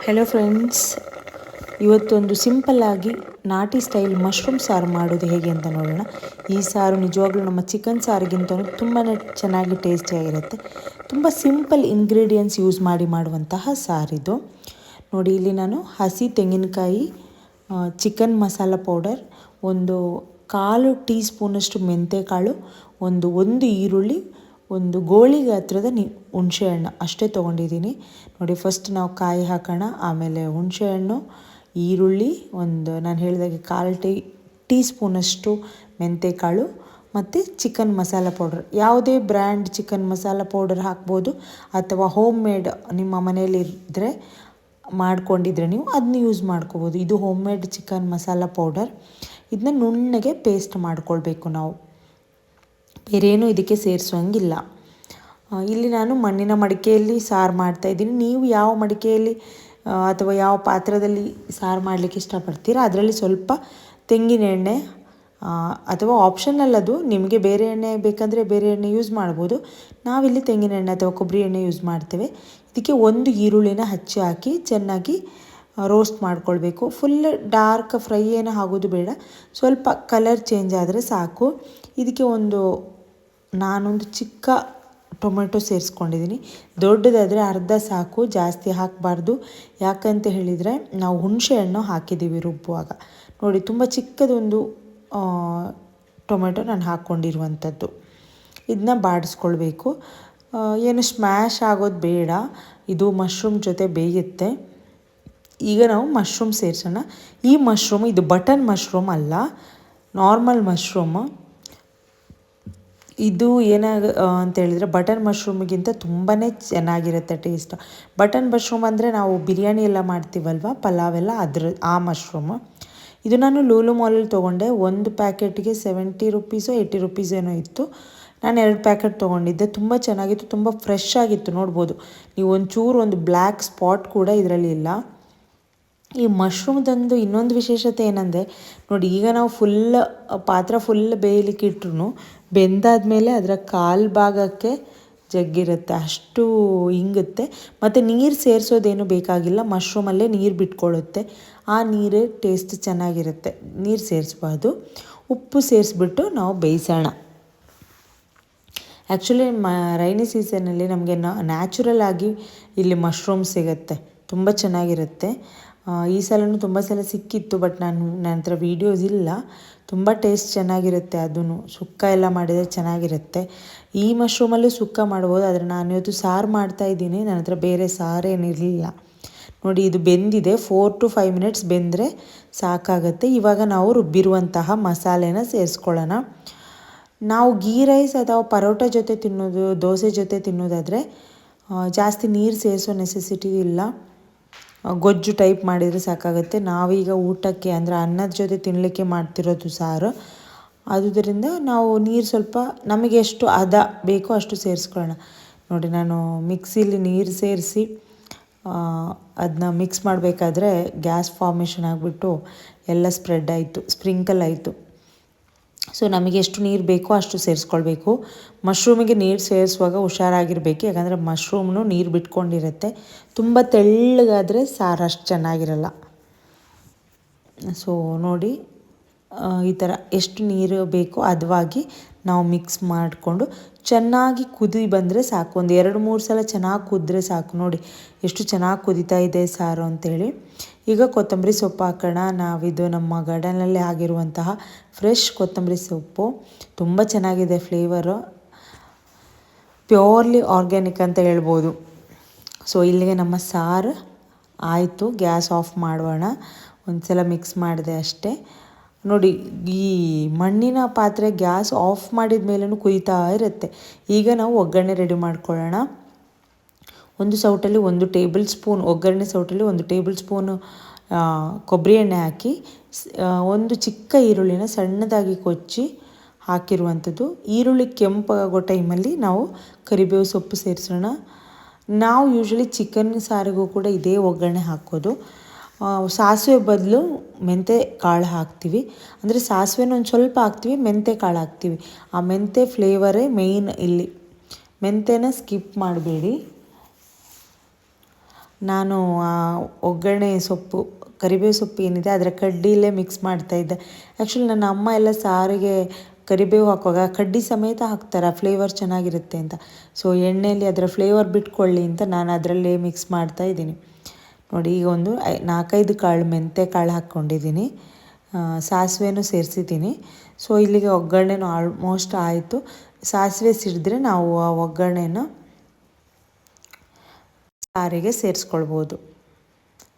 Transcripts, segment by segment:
Hello friends, ಇವತ್ತೊಂದು ಸಿಂಪಲ್ಲಾಗಿ ನಾಟಿ ಸ್ಟೈಲ್ ಮಶ್ರೂಮ್ ಸಾರು ಮಾಡೋದು ಹೇಗೆ ಅಂತ ನೋಡೋಣ. ಈ ಸಾರು ನಿಜವಾಗ್ಲೂ ನಮ್ಮ ಚಿಕನ್ ಸಾರಿಗಿಂತ ತುಂಬಾ ಚೆನ್ನಾಗಿ ಟೇಸ್ಟಿಯಾಗಿರುತ್ತೆ. ತುಂಬ ಸಿಂಪಲ್ ಇಂಗ್ರೀಡಿಯೆಂಟ್ಸ್ ಯೂಸ್ ಮಾಡಿ ಮಾಡುವಂತಹ ಸಾರಿದು. ನೋಡಿ, ಇಲ್ಲಿ ನಾನು ಹಸಿ ತೆಂಗಿನಕಾಯಿ, ಚಿಕನ್ ಮಸಾಲ ಪೌಡರ್, ಒಂದು 1/4 ಟೀ ಸ್ಪೂನಷ್ಟು ಮೆಂತೆಕಾಳು, ಒಂದು ಈರುಳ್ಳಿ, ಒಂದು ಗೋಳಿ ಗಾತ್ರದ ಹುಣಸೆಹಣ್ಣು ಅಷ್ಟೇ ತೊಗೊಂಡಿದ್ದೀನಿ. ನೋಡಿ, ಫಸ್ಟ್ ನಾವು ಕಾಯಿ ಹಾಕೋಣ, ಆಮೇಲೆ ಹುಣಸೆಹಣ್ಣು, ಈರುಳ್ಳಿ, ನಾನು ಹೇಳಿದಾಗೆ 1/4 ಟೀ ಸ್ಪೂನಷ್ಟು ಮೆಂತೆಕಾಳು ಮತ್ತು ಚಿಕನ್ ಮಸಾಲ ಪೌಡರ್. ಯಾವುದೇ ಬ್ರ್ಯಾಂಡ್ ಚಿಕನ್ ಮಸಾಲ ಪೌಡರ್ ಹಾಕ್ಬೋದು, ಅಥವಾ ಹೋಮ್ ಮೇಡ್ ನಿಮ್ಮ ಮನೆಯಲ್ಲಿ ಇದ್ದರೆ ಮಾಡ್ಕೊಂಡಿದ್ರೆ ನೀವು ಅದನ್ನ ಯೂಸ್ ಮಾಡ್ಕೋಬೋದು. ಇದು home made chicken masala powder. ಇದನ್ನ ನುಣ್ಣಗೆ ಪೇಸ್ಟ್ ಮಾಡ್ಕೊಳ್ಬೇಕು ನಾವು, ಬೇರೇನೂ ಇದಕ್ಕೆ ಸೇರಿಸೋಂಗಿಲ್ಲ. ಇಲ್ಲಿ ನಾನು ಮಣ್ಣಿನ ಮಡಿಕೆಯಲ್ಲಿ ಸಾರು ಮಾಡ್ತಾಯಿದ್ದೀನಿ. ನೀವು ಯಾವ ಮಡಿಕೆಯಲ್ಲಿ ಅಥವಾ ಯಾವ ಪಾತ್ರದಲ್ಲಿ ಸಾರು ಮಾಡಲಿಕ್ಕೆ ಇಷ್ಟಪಡ್ತೀರಾ ಅದರಲ್ಲಿ ಸ್ವಲ್ಪ ತೆಂಗಿನ ಎಣ್ಣೆ, ಅಥವಾ ಆಪ್ಷನಲ್, ಅದು ನಿಮಗೆ ಬೇರೆ ಎಣ್ಣೆ ಬೇಕಂದರೆ ಬೇರೆ ಎಣ್ಣೆ ಯೂಸ್ ಮಾಡ್ಬೋದು. ನಾವಿಲ್ಲಿ ತೆಂಗಿನ ಎಣ್ಣೆ ಅಥವಾ ಕೊಬ್ಬರಿ ಎಣ್ಣೆ ಯೂಸ್ ಮಾಡ್ತೇವೆ. ಇದಕ್ಕೆ ಒಂದು ಈರುಳ್ಳಿನ ಹಚ್ಚಿ ಹಾಕಿ ಚೆನ್ನಾಗಿ ರೋಸ್ಟ್ ಮಾಡ್ಕೊಳ್ಬೇಕು. ಫುಲ್ ಡಾರ್ಕ್ ಫ್ರೈ ಏನೂ ಆಗೋದು ಬೇಡ, ಸ್ವಲ್ಪ ಕಲರ್ ಚೇಂಜ್ ಆದರೆ ಸಾಕು. ಇದಕ್ಕೆ ನಾನೊಂದು ಚಿಕ್ಕ ಟೊಮೆಟೊ ಸೇರಿಸ್ಕೊಂಡಿದ್ದೀನಿ. ದೊಡ್ಡದಾದರೆ ಅರ್ಧ ಸಾಕು, ಜಾಸ್ತಿ ಹಾಕಬಾರ್ದು. ಯಾಕಂತ ಹೇಳಿದರೆ ನಾವು ಹುಣಸೆ ಹಣ್ಣು ಹಾಕಿದ್ದೀವಿ ರುಬ್ಬುವಾಗ. ನೋಡಿ, ತುಂಬ ಚಿಕ್ಕದೊಂದು ಟೊಮೆಟೊ ನಾನು ಹಾಕ್ಕೊಂಡಿರುವಂಥದ್ದು. ಇದನ್ನ ಬಾಡಿಸ್ಕೊಳ್ಬೇಕು. ಏನು ಸ್ಮ್ಯಾಶ್ ಆಗೋದು ಬೇಡ, ಇದು ಮಶ್ರೂಮ್ ಜೊತೆ ಬೇಯುತ್ತೆ. ಈಗ ನಾವು ಮಶ್ರೂಮ್ ಸೇರಿಸೋಣ. ಈ ಮಶ್ರೂಮ್ ಇದು ಬಟನ್ ಮಶ್ರೂಮ್ ಅಲ್ಲ, ನಾರ್ಮಲ್ ಮಶ್ರೂಮ್. ಇದು ಅಂತ ಹೇಳಿದರೆ ಬಟನ್ ಮಶ್ರೂಮಿಗಿಂತ ತುಂಬಾ ಚೆನ್ನಾಗಿರುತ್ತೆ ಟೇಸ್ಟ್. ಬಟನ್ ಮಶ್ರೂಮ್ ಅಂದರೆ ನಾವು ಬಿರಿಯಾನಿ ಎಲ್ಲ ಮಾಡ್ತೀವಲ್ವ, ಪಲಾವ್ ಎಲ್ಲ, ಆ ಮಶ್ರೂಮು. ಇದು ನಾನು ಲೂಲು ಮಾಲಲ್ಲಿ ತೊಗೊಂಡೆ. ಒಂದು ಪ್ಯಾಕೆಟ್ಗೆ 70 ರುಪೀಸೋ 80 ರುಪೀಸ್ ಏನೋ ಇತ್ತು. ನಾನು 2 ಪ್ಯಾಕೆಟ್ ತೊಗೊಂಡಿದ್ದೆ. ತುಂಬ ಚೆನ್ನಾಗಿತ್ತು, ತುಂಬ ಫ್ರೆಶ್ ಆಗಿತ್ತು. ನೋಡ್ಬೋದು ನೀವು, ಒಂದು ಬ್ಲ್ಯಾಕ್ ಸ್ಪಾಟ್ ಕೂಡ ಇದರಲ್ಲಿ ಇಲ್ಲ. ಈ ಮಶ್ರೂಮ್ದಂದು ಇನ್ನೊಂದು ವಿಶೇಷತೆ ಏನಂದರೆ, ನೋಡಿ, ಈಗ ನಾವು ಪಾತ್ರ ಫುಲ್ ಬೇಯಲಿಕ್ಕೆ ಇಟ್ಟರು ಬೆಂದಾದ್ಮೇಲೆ ಅದರ ಕಾಲು ಭಾಗಕ್ಕೆ ಜಗ್ಗಿರುತ್ತೆ, ಅಷ್ಟು ಹಿಂಗುತ್ತೆ. ಮತ್ತು ನೀರು ಸೇರಿಸೋದೇನು ಬೇಕಾಗಿಲ್ಲ, ಮಶ್ರೂಮಲ್ಲೇ ನೀರು ಬಿಟ್ಕೊಳ್ಳುತ್ತೆ. ಆ ನೀರೇ ಟೇಸ್ಟ್ ಚೆನ್ನಾಗಿರುತ್ತೆ, ನೀರು ಸೇರಿಸ್ಬಾರ್ದು. ಉಪ್ಪು ಸೇರಿಸ್ಬಿಟ್ಟು ನಾವು ಬೇಯಿಸೋಣ. ಆ್ಯಕ್ಚುಲಿ ರೈನಿ ಸೀಸನಲ್ಲಿ ನಮಗೆ ನ್ಯಾಚುರಲ್ ಆಗಿ ಇಲ್ಲಿ ಮಶ್ರೂಮ್ ಸಿಗುತ್ತೆ, ತುಂಬ ಚೆನ್ನಾಗಿರುತ್ತೆ. ಈ ಸಲವೂ ತುಂಬ ಸಲ ಸಿಕ್ಕಿತ್ತು, ಬಟ್ ನನ್ನ ಹತ್ರ ವೀಡಿಯೋಸ್ ಇಲ್ಲ. ತುಂಬ ಟೇಸ್ಟ್ ಚೆನ್ನಾಗಿರುತ್ತೆ. ಅದೂ ಸುಕ್ಕ ಎಲ್ಲ ಮಾಡಿದರೆ ಚೆನ್ನಾಗಿರುತ್ತೆ. ಈ ಮಶ್ರೂಮಲ್ಲೂ ಸುಕ್ಕ ಮಾಡ್ಬೋದು, ಆದರೆ ನಾನು ಇವತ್ತು ಸಾರು ಮಾಡ್ತಾಯಿದ್ದೀನಿ. ನನ್ನ ಹತ್ರ ಬೇರೆ ಸಾರೇನಿರಲಿಲ್ಲ. ನೋಡಿ, ಇದು ಬೆಂದಿದೆ. 4 to 5 ಮಿನಿಟ್ಸ್ ಬೆಂದರೆ ಸಾಕಾಗುತ್ತೆ. ಇವಾಗ ನಾವು ರುಬ್ಬಿರುವಂತಹ ಮಸಾಲೆನ ಸೇರಿಸ್ಕೊಳ್ಳೋಣ. ನಾವು ಗೀ ರೈಸ್ ಅಥವಾ ಪರೋಟ ಜೊತೆ ತಿನ್ನೋದು, ದೋಸೆ ಜೊತೆ ತಿನ್ನೋದಾದರೆ ಜಾಸ್ತಿ ನೀರು ಸೇರಿಸೋ ನೆಸೆಸಿಟಿ ಇಲ್ಲ, ಗೊಜ್ಜು ಟೈಪ್ ಮಾಡಿದರೆ ಸಾಕಾಗುತ್ತೆ. ನಾವೀಗ ಊಟಕ್ಕೆ ಅಂದರೆ ಅನ್ನದ ಜೊತೆ ತಿನ್ನಲಿಕ್ಕೆ ಮಾಡ್ತಿರೋದು ಸಾರು. ಆದುದರಿಂದ ನಾವು ನೀರು ಸ್ವಲ್ಪ ನಮಗೆ ಎಷ್ಟು ಹದ ಬೇಕೋ ಅಷ್ಟು ಸೇರಿಸ್ಕೊಳ್ಳೋಣ. ನೋಡಿ, ನಾನು ಮಿಕ್ಸಿಲಿ ನೀರು ಸೇರಿಸಿ ಅದನ್ನ ಮಿಕ್ಸ್ ಮಾಡಬೇಕಾದ್ರೆ ಗ್ಯಾಸ್ ಫಾರ್ಮೇಷನ್ ಆಗಿಬಿಟ್ಟು ಎಲ್ಲ ಸ್ಪ್ರಿಂಕಲ್ ಆಯಿತು. ಸೊ ನಮಗೆ ಎಷ್ಟು ನೀರು ಬೇಕೋ ಅಷ್ಟು ಸೇರಿಸ್ಕೊಳ್ಬೇಕು. ಮಶ್ರೂಮಿಗೆ ನೀರು ಸೇರಿಸುವಾಗ ಹುಷಾರಾಗಿರಬೇಕು, ಯಾಕಂದರೆ ಮಶ್ರೂಮ್ನು ನೀರು ಬಿಟ್ಕೊಂಡಿರುತ್ತೆ. ತುಂಬ ತೆಳ್ಳಗಾದರೆ ಸಾರು ಅಷ್ಟು ಚೆನ್ನಾಗಿರಲ್ಲ. ಸೊ ನೋಡಿ, ಈ ಥರ ಎಷ್ಟು ನೀರು ಬೇಕೋ ಹದವಾಗಿ ನಾವು ಮಿಕ್ಸ್ ಮಾಡಿಕೊಂಡು ಚೆನ್ನಾಗಿ ಕುದಿ ಬಂದರೆ ಸಾಕು. ಒಂದು 2-3 ಸಲ ಚೆನ್ನಾಗಿ ಕುದಿದ್ರೆ ಸಾಕು. ನೋಡಿ ಎಷ್ಟು ಚೆನ್ನಾಗಿ ಕುದೀತಾ ಇದೆ ಸಾರು ಅಂಥೇಳಿ. ಈಗ ಕೊತ್ತಂಬರಿ ಸೊಪ್ಪು ಹಾಕೋಣ. ನಾವಿದು ನಮ್ಮ ಗಾರ್ಡನಲ್ಲಿ ಆಗಿರುವಂತಹ ಫ್ರೆಶ್ ಕೊತ್ತಂಬರಿ ಸೊಪ್ಪು, ತುಂಬ ಚೆನ್ನಾಗಿದೆ ಫ್ಲೇವರು, ಪ್ಯೂರ್ಲಿ ಆರ್ಗ್ಯಾನಿಕ್ ಅಂತ ಹೇಳ್ಬೋದು. ಸೊ ಇಲ್ಲಿಗೆ ನಮ್ಮ ಸಾರು ಆಯಿತು. ಗ್ಯಾಸ್ ಆಫ್ ಮಾಡೋಣ. ಒಂದು ಸಲ ಮಿಕ್ಸ್ ಮಾಡಿದೆ ಅಷ್ಟೇ. ನೋಡಿ, ಈ ಮಣ್ಣಿನ ಪಾತ್ರೆ ಗ್ಯಾಸ್ ಆಫ್ ಮಾಡಿದ ಮೇಲೂ ಕುದೀತಾ ಇರುತ್ತೆ. ಈಗ ನಾವು ಒಗ್ಗರಣೆ ರೆಡಿ ಮಾಡ್ಕೊಳ್ಳೋಣ. ಒಂದು ಸೌಟಲ್ಲಿ 1 ಟೇಬಲ್ ಸ್ಪೂನ್, ಒಗ್ಗರಣೆ ಸೌಟಲ್ಲಿ 1 ಟೇಬಲ್ ಸ್ಪೂನು ಕೊಬ್ಬರಿ ಎಣ್ಣೆ ಹಾಕಿ, ಒಂದು ಚಿಕ್ಕ ಈರುಳ್ಳಿನ ಸಣ್ಣದಾಗಿ ಕೊಚ್ಚಿ ಹಾಕಿರುವಂಥದ್ದು. ಈರುಳ್ಳಿ ಕೆಂಪಾಗೋ ಟೈಮಲ್ಲಿ ನಾವು ಕರಿಬೇವು ಸೊಪ್ಪು ಸೇರಿಸೋಣ. ನಾವು ಯೂಶ್ವಲಿ ಚಿಕನ್ ಸಾರಿಗೂ ಕೂಡ ಇದೇ ಒಗ್ಗರಣೆ ಹಾಕೋದು. ಸಾಸಿವೆ ಬದಲು ಮೆಂತೆ ಕಾಳು ಹಾಕ್ತೀವಿ. ಅಂದರೆ ಸಾಸಿವೆನ ಒಂದು ಸ್ವಲ್ಪ ಹಾಕ್ತೀವಿ, ಮೆಂತೆ ಕಾಳು ಹಾಕ್ತೀವಿ. ಆ ಮೆಂತೆ ಫ್ಲೇವರೇ ಮೇಯ್ನ್ ಇಲ್ಲಿ. ಮೆಂತೆನ ಸ್ಕಿಪ್ ಮಾಡಬೇಡಿ. ನಾನು ಒಗ್ಗರಣೆ ಸೊಪ್ಪು ಕರಿಬೇವು ಸೊಪ್ಪು ಏನಿದೆ ಅದರ ಕಡ್ಡಿಲೇ ಮಿಕ್ಸ್ ಮಾಡ್ತಾಯಿದ್ದೆ. ಆ್ಯಕ್ಚುಲಿ ನನ್ನ ಅಮ್ಮ ಎಲ್ಲ ಸಾರಿಗೆ ಕರಿಬೇವು ಹಾಕುವಾಗ ಕಡ್ಡಿ ಸಮೇತ ಹಾಕ್ತಾರೆ, ಆ ಫ್ಲೇವರ್ ಚೆನ್ನಾಗಿರುತ್ತೆ ಅಂತ. ಸೊ ಎಣ್ಣೆಯಲ್ಲಿ ಅದರ ಫ್ಲೇವರ್ ಬಿಟ್ಕೊಳ್ಳಿ ಅಂತ ನಾನು ಅದರಲ್ಲೇ ಮಿಕ್ಸ್ ಮಾಡ್ತಾಯಿದ್ದೀನಿ. ನೋಡಿ, ಈಗ ಒಂದು 4-5 ಕಾಳು ಮೆಂತ್ಯ ಕಾಳು ಹಾಕ್ಕೊಂಡಿದ್ದೀನಿ, ಸಾಸಿವೆನೂ ಸೇರಿಸಿದ್ದೀನಿ. ಸೊ ಇಲ್ಲಿಗೆ ಒಗ್ಗರಣೆನೂ ಆಲ್ಮೋಸ್ಟ್ ಆಯಿತು. ಸಾಸಿವೆ ಸಿಡಿದ್ರೆ ನಾವು ಆ ಒಗ್ಗರಣೆನ ಸಾರಿಗೆ ಸೇರಿಸ್ಕೊಳ್ಬೋದು.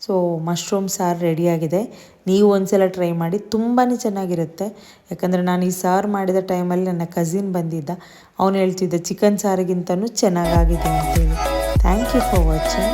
ಸೊ ಮಶ್ರೂಮ್ ಸಾರು ರೆಡಿಯಾಗಿದೆ. ನೀವು ಒಂದ್ಸಲ ಟ್ರೈ ಮಾಡಿ, ತುಂಬಾ ಚೆನ್ನಾಗಿರುತ್ತೆ. ಯಾಕಂದರೆ ನಾನು ಈ ಸಾರು ಮಾಡಿದ ಟೈಮಲ್ಲಿ ನನ್ನ ಕಸಿನ್ ಬಂದಿದ್ದ, ಅವನು ಹೇಳ್ತಿದ್ದ ಚಿಕನ್ ಸಾರಿಗಿಂತನೂ ಚೆನ್ನಾಗಾಗಿದೆ ಅಂತೇಳಿ. Thank you for watching.